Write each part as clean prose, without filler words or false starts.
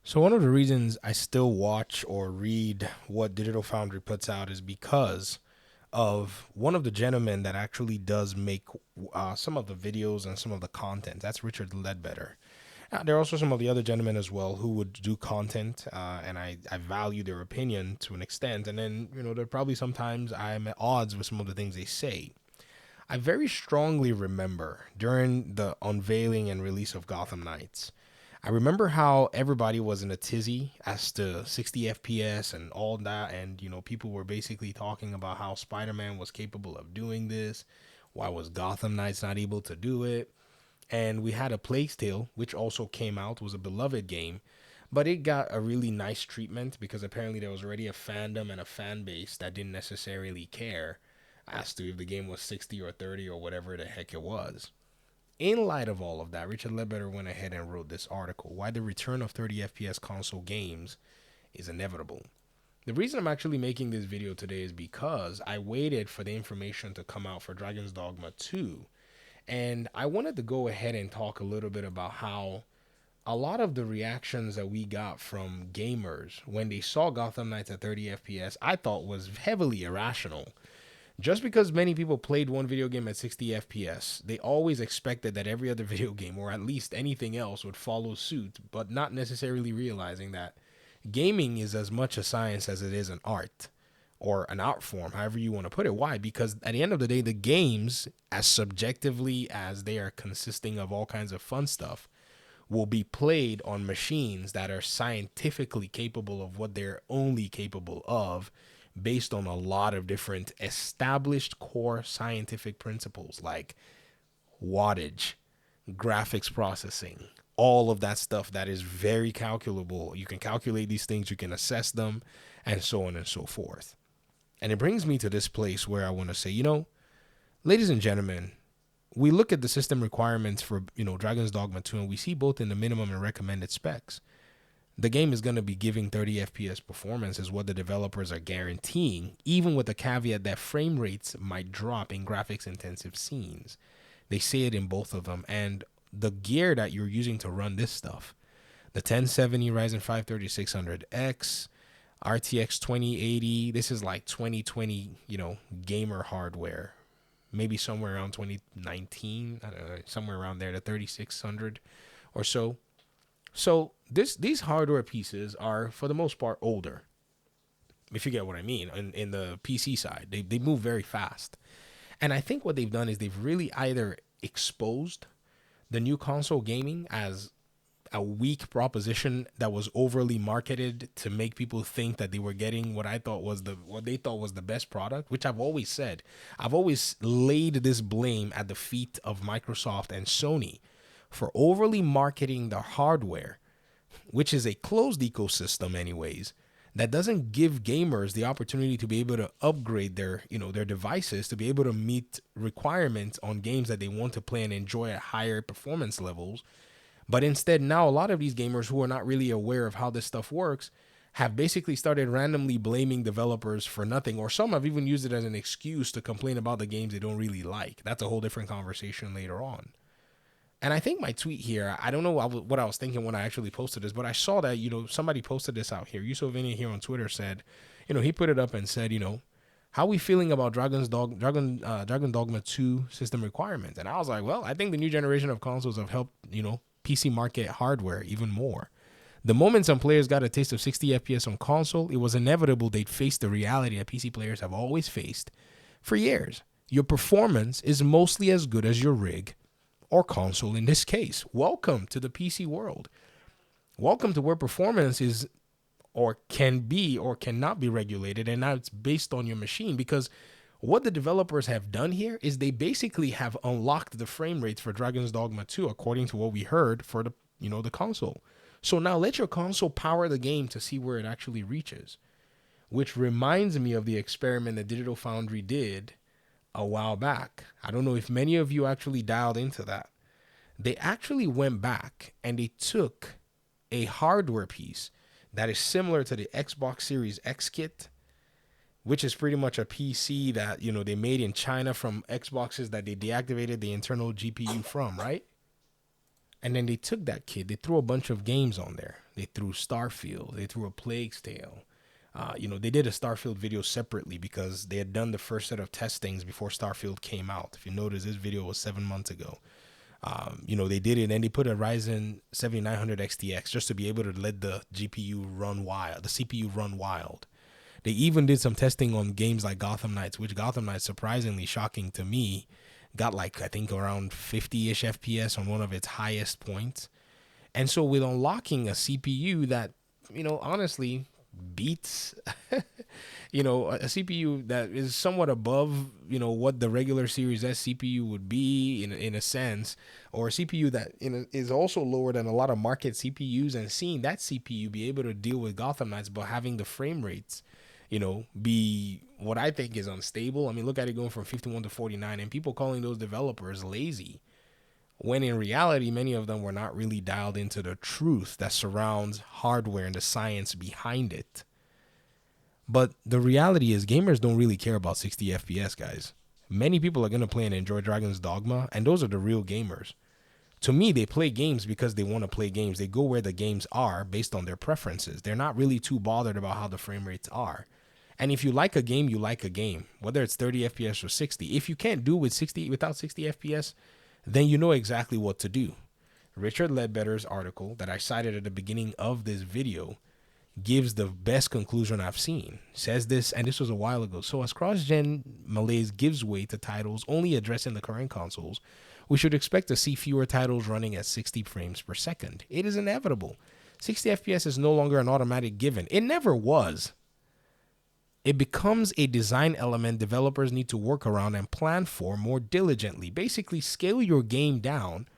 So one of the reasons I still watch or read what Digital Foundry puts out is because of one of the gentlemen that actually does make some of the videos and some of the content. That's Richard Ledbetter. There are also some of the other gentlemen as well who would do content, and I value their opinion to an extent. And then, there are probably sometimes I'm at odds with some of the things they say. I very strongly remember during the unveiling and release of Gotham Knights, I remember how everybody was in a tizzy as to 60 FPS and all that. And, people were basically talking about how Spider Man was capable of doing this. Why was Gotham Knights not able to do it? And we had a Plague Tale, which also came out, was a beloved game, but it got a really nice treatment because apparently there was already a fandom and a fan base that didn't necessarily care as to if the game was 60 or 30 or whatever the heck it was. In light of all of that, Richard Ledbetter went ahead and wrote this article, Why the Return of 30 FPS Console Games is Inevitable. The reason I'm actually making this video today is because I waited for the information to come out for Dragon's Dogma 2, and I wanted to go ahead and talk a little bit about how a lot of the reactions that we got from gamers when they saw Gotham Knights at 30 FPS, I thought was heavily irrational. Just because many people played one video game at 60 FPS, they always expected that every other video game, or at least anything else, would follow suit, but not necessarily realizing that gaming is as much a science as it is an art, or an art form, however you want to put it. Why? Because at the end of the day, the games, as subjectively as they are consisting of all kinds of fun stuff, will be played on machines that are scientifically capable of what they're only capable of based on a lot of different established core scientific principles like wattage, graphics processing, all of that stuff that is very calculable. You can calculate these things, you can assess them, and so on and so forth. And it brings me to this place where I want to say, ladies and gentlemen, we look at the system requirements for, Dragon's Dogma 2, and we see both in the minimum and recommended specs. The game is going to be giving 30 FPS performance is what the developers are guaranteeing, even with the caveat that frame rates might drop in graphics intensive scenes. They say it in both of them. And the gear that you're using to run this stuff, the 1070 Ryzen 5 3600X, RTX 2080, this is like 2020, gamer hardware. Maybe somewhere around 2019, I don't know, somewhere around there, the 3600 or so. So these hardware pieces are, for the most part, older, if you get what I mean, in the PC side. They move very fast. And I think what they've done is they've really either exposed the new console gaming as a weak proposition that was overly marketed to make people think that they were getting what they thought was the best product, which I've always said. I've always laid this blame at the feet of Microsoft and Sony for overly marketing the hardware, which is a closed ecosystem anyways, that doesn't give gamers the opportunity to be able to upgrade their devices to be able to meet requirements on games that they want to play and enjoy at higher performance levels. But instead, now a lot of these gamers who are not really aware of how this stuff works have basically started randomly blaming developers for nothing, or some have even used it as an excuse to complain about the games they don't really like. That's a whole different conversation later on. And I think my tweet here, I don't know what I was thinking when I actually posted this, but I saw that, somebody posted this out here. Yusufini here on Twitter said, he put it up and said, how are we feeling about Dragon Dogma 2 system requirements? And I was like, well, I think the new generation of consoles have helped, PC market hardware even more. The moment some players got a taste of 60 FPS on console, it was inevitable they'd face the reality that PC players have always faced for years. Your performance is mostly as good as your rig or console in this case. Welcome to the PC world. Welcome to where performance is or can be or cannot be regulated, and now it's based on your machine, because what the developers have done here is they basically have unlocked the frame rates for Dragon's Dogma 2 according to what we heard for the console. So now let your console power the game to see where it actually reaches, which reminds me of the experiment that Digital Foundry did a while back. I don't know if many of you actually dialed into that. They actually went back and they took a hardware piece that is similar to the Xbox Series X kit, which is pretty much a PC that, they made in China from Xboxes that they deactivated the internal GPU from, right? And then they took that kid, they threw a bunch of games on there. They threw Starfield, they threw a Plague's Tale. They did a Starfield video separately because they had done the first set of testings before Starfield came out. If you notice, this video was 7 months ago. They did it, and they put a Ryzen 7900 XTX just to be able to let the GPU run wild, the CPU run wild. They even did some testing on games like Gotham Knights, which Gotham Knights, surprisingly shocking to me, got like, I think, around 50-ish FPS on one of its highest points. And so with unlocking a CPU that, honestly beats, a CPU that is somewhat above, what the regular Series S CPU would be in a sense, or a CPU that is also lower than a lot of market CPUs, and seeing that CPU be able to deal with Gotham Knights, but having the frame rates, be what I think is unstable. I mean, look at it going from 51 to 49, and people calling those developers lazy, when in reality, many of them were not really dialed into the truth that surrounds hardware and the science behind it. But the reality is gamers don't really care about 60 FPS, guys. Many people are going to play and enjoy Dragon's Dogma, and those are the real gamers. To me, they play games because they want to play games. They go where the games are based on their preferences. They're not really too bothered about how the frame rates are. And if you like a game, you like a game, whether it's 30 FPS or 60. If you can't do without 60 FPS, then you know exactly what to do. Richard Ledbetter's article that I cited at the beginning of this video gives the best conclusion I've seen. Says this, and this was a while ago. So as cross-gen malaise gives way to titles only addressing the current consoles, we should expect to see fewer titles running at 60 frames per second. It is inevitable. 60 FPS is no longer an automatic given. It never was. It becomes a design element developers need to work around and plan for more diligently. Basically, scale your game down,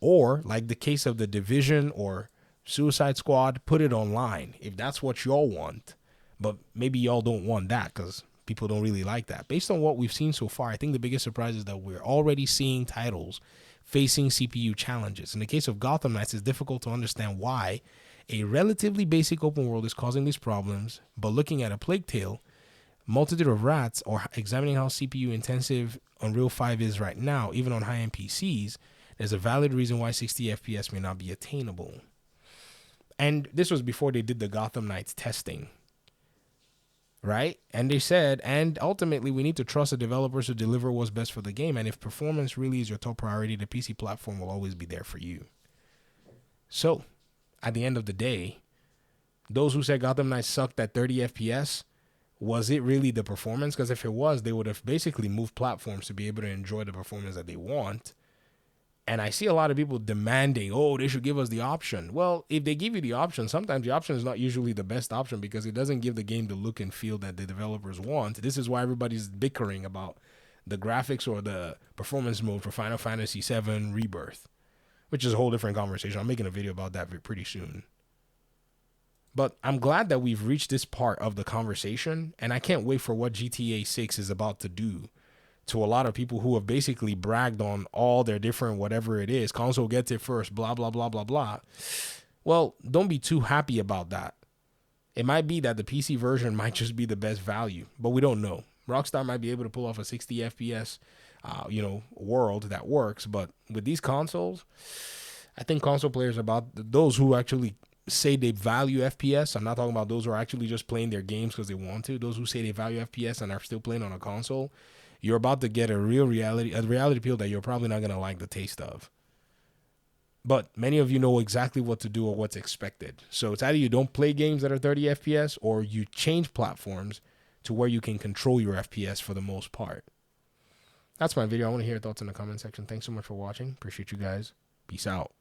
or like the case of The Division or Suicide Squad, put it online if that's what y'all want. But maybe y'all don't want that because people don't really like that. Based on what we've seen so far, I think the biggest surprise is that we're already seeing titles facing CPU challenges. In the case of Gotham Knights, it's difficult to understand why a relatively basic open world is causing these problems, but looking at a Plague Tale, Multitude of Rats, or examining how CPU intensive Unreal 5 is right now, even on high-end PCs, there's a valid reason why 60 FPS may not be attainable. And this was before they did the Gotham Knights testing, right? And they said, and ultimately we need to trust the developers to deliver what's best for the game, and if performance really is your top priority, the PC platform will always be there for you. So, at the end of the day, those who said Gotham Knights sucked at 30 FPS, was it really the performance? Because if it was, they would have basically moved platforms to be able to enjoy the performance that they want. And I see a lot of people demanding, they should give us the option. Well, if they give you the option, sometimes the option is not usually the best option because it doesn't give the game the look and feel that the developers want. This is why everybody's bickering about the graphics or the performance mode for Final Fantasy VII Rebirth, which is a whole different conversation. I'm making a video about that pretty soon. But I'm glad that we've reached this part of the conversation, and I can't wait for what GTA 6 is about to do to a lot of people who have basically bragged on all their different whatever it is. Console gets it first, blah, blah, blah, blah, blah. Well, don't be too happy about that. It might be that the PC version might just be the best value, but we don't know. Rockstar might be able to pull off a 60 FPS, world that works, but with these consoles, I think console players, about those who actually say they value FPS. I'm not talking about those who are actually just playing their games because they want to. Those who say they value FPS and are still playing on a console, you're about to get a reality pill that you're probably not going to like the taste of. But many of you know exactly what to do or what's expected. So it's either you don't play games that are 30 FPS or you change platforms to where you can control your FPS for the most part. That's my video. I want to hear your thoughts in the comment section. Thanks so much for watching. Appreciate you guys. Peace out.